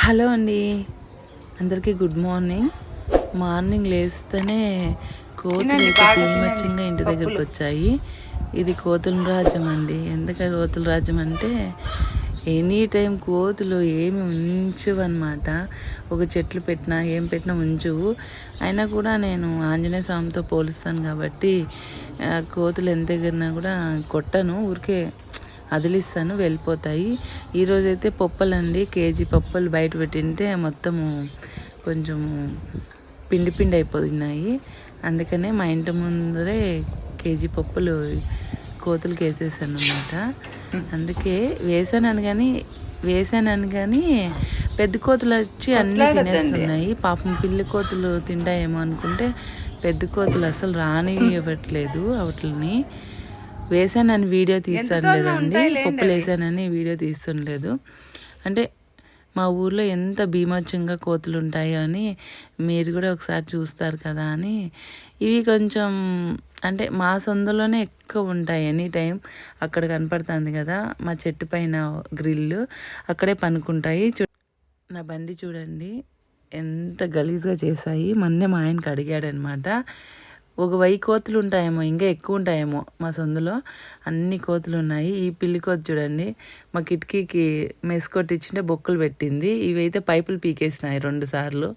Hello అండి, అందరికీ good morning. Morning లేస్తేనే కోతులు అయితే భీమచ్చంగా ఇంటి దగ్గరికి వచ్చాయి. ఇది కోతుల రాజ్యం అండి. ఎందుకు కోతుల రాజ్యం అంటే ఎనీ టైం కోతులు ఏమి ఉంచువన్నమాట. ఒక చెట్లు పెట్టినా ఏం పెట్టినా ఉంచువు. అయినా కూడా నేను ఆంజనేయ స్వామితో పోలుస్తాను కాబట్టి కోతులు ఎంత ఎగిరినా కూడా కొట్టను, ఊరికే అదిలిస్తాను, వెళ్ళిపోతాయి. ఈరోజైతే పప్పులండి, కేజీ పప్పులు బయట పెట్టింటే మొత్తము కొంచెము పిండి పిండి అయిపోతున్నాయి. అందుకనే మా ఇంటి ముందరే కేజీ పప్పులు కోతులకి వేసేసాను అనమాట. అందుకే వేసానని కానీ పెద్ద కోతులు వచ్చి అన్నీ తినేస్తున్నాయి. పాపం పిల్లి కోతులు తింటాయేమో అనుకుంటే పెద్ద కోతులు అసలు రానివ్వట్లేదు వాటిని. వేసానని వీడియో తీస్తుండలేదండి, పప్పులు వేసానని వీడియో తీస్తుండలేదు. అంటే మా ఊర్లో ఎంత భీమోచ్చంగా కోతులు ఉంటాయో అని మీరు కూడా ఒకసారి చూస్తారు కదా అని. ఇవి కొంచెం అంటే మా సొందులోనే ఎక్కువ ఉంటాయి. ఎనీ టైం అక్కడ కనపడుతుంది కదా మా చెట్టు పైన గ్రిల్లు, అక్కడే పనుకుంటాయి. నా బండి చూడండి ఎంత గలీజ్గా చేశాయి. మొన్నే మా ఆయనకి అడిగాడనమాట. ఒక 1000 కోతులు ఉంటాయేమో, ఇంకా ఎక్కువ ఉంటాయేమో. మా సొందులో అన్ని కోతులు ఉన్నాయి. ఈ పిల్లి కోతి చూడండి, మా కిటికీకి మెస్ కొట్టించింటే బొక్కులు పెట్టింది. ఇవైతే పైపులు పీకేసినాయి 2 సార్లు,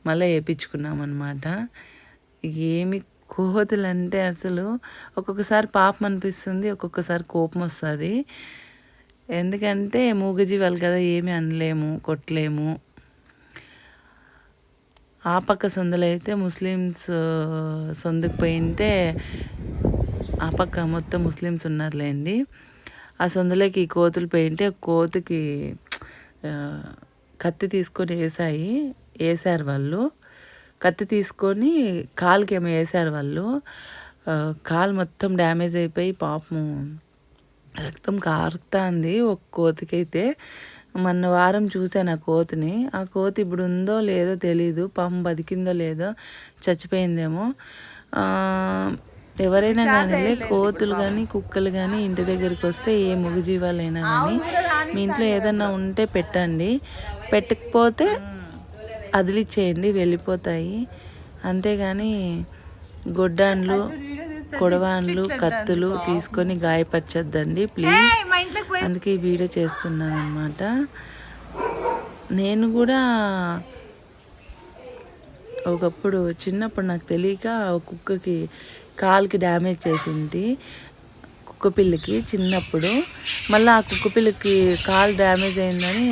మళ్ళీ వేయించుకున్నాం అనమాట. ఏమి కోతులు అంటే అసలు ఒక్కొక్కసారి పాపం అనిపిస్తుంది, ఒక్కొక్కసారి కోపం వస్తుంది. ఎందుకంటే మూగజీవాలు కదా, ఏమీ అనలేము, కొట్టలేము. ఆ పక్క సొందులు అయితే ముస్లిమ్స్ సొందుకు పోయింటే ఆ పక్క మొత్తం ముస్లిమ్స్ ఉన్నారులేండి. ఆ సొందులోకి ఈ కోతులు పోయింటే కోతికి కత్తి తీసుకొని వేసారు వాళ్ళు. కత్తి తీసుకొని కాలుకి ఏమో వేసారు వాళ్ళు. కాలు మొత్తం డ్యామేజ్ అయిపోయి పాపం రక్తం కారుతుంది ఒక కోతికైతే. మొన్న వారం చూశాను ఆ కోతిని. ఆ కోతి ఇప్పుడు ఉందో లేదో తెలీదు, పాపం బతికిందో లేదో, చచ్చిపోయిందేమో. ఎవరైనా కానీ కోతులు కానీ కుక్కలు కానీ ఇంటి దగ్గరికి వస్తే ఏ మూగజీవాలైనా కానీ మీ ఇంట్లో ఏదన్నా ఉంటే పెట్టండి, పెట్టకపోతే అదిలిచ్చేయండి, వెళ్ళిపోతాయి. అంతేగాని గొడ్డాన్లు కొడవాన్లు కత్తులు తీసుకొని గాయపరచొద్దండి ప్లీజ్. అందుకే ఈ వీడియో చేస్తున్నాను అనమాట. నేను కూడా ఒకప్పుడు చిన్నప్పుడు నాకు తెలియక కుక్కకి కాలుకి డ్యామేజ్ చేసింది, కుక్క పిల్లకి చిన్నప్పుడు. మళ్ళీ ఆ కుక్క పిల్లకి కాలు డ్యామేజ్ అయిందని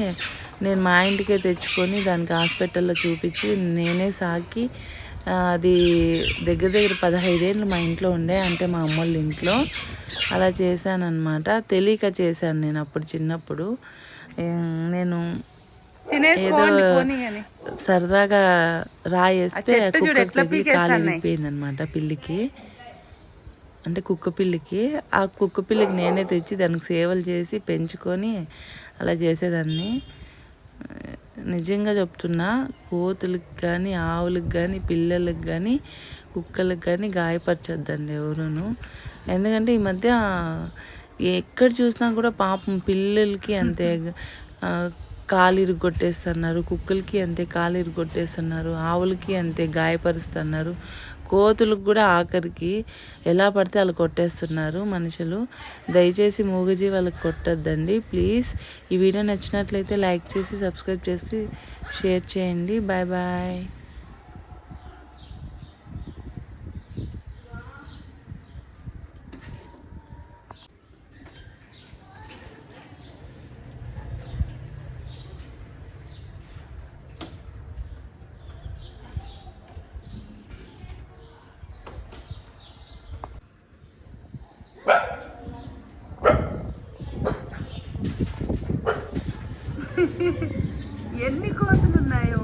నేను మా ఇంటికే తెచ్చుకొని దానికి హాస్పిటల్లో చూపించి నేనే సాకి అది దగ్గర 15 ఏళ్ళు మా ఇంట్లో ఉండే, అంటే మా అమ్మోళ్ళ ఇంట్లో. అలా చేశానన్నమాట, తెలియక చేశాను నేను అప్పుడు చిన్నప్పుడు. నేను ఏదో సరదాగా రాయేస్తే కుక్కకి తగిలి కాలు వెళ్ళిపోయింది అనమాట పిల్లికి, అంటే కుక్క పిల్లికి. ఆ కుక్క పిల్లికి నేనే తెచ్చి దానికి సేవలు చేసి పెంచుకొని అలా చేసేదాన్ని. నిజంగా చెప్తున్నా, కోతులకు కానీ ఆవులకు కానీ పిల్లలకు కానీ కుక్కలకు కానీ గాయపరచొద్దండి ఎవరును. ఎందుకంటే ఈ మధ్య ఎక్కడ చూసినా కూడా పాపం పిల్లలకి అంతే కాలు ఇరుగొట్టేస్తున్నారు, కుక్కలకి అంతే కాలు ఇరుగొట్టేస్తున్నారు, ఆవులకి అంతే గాయపరుస్తున్నారు. కోతులకు కూడా ఆఖరికి ఎలా పడితే అలా కొట్టేస్తున్నారు మనుషులు. దయచేసి మూగజీవాలకు కొట్టద్దండి ప్లీజ్. ఈ వీడియో నచ్చినట్లయితే లైక్ చేసి సబ్స్క్రైబ్ చేసి షేర్ చేయండి. Bye bye. ఎన్ని కోతులు ఉన్నాయో.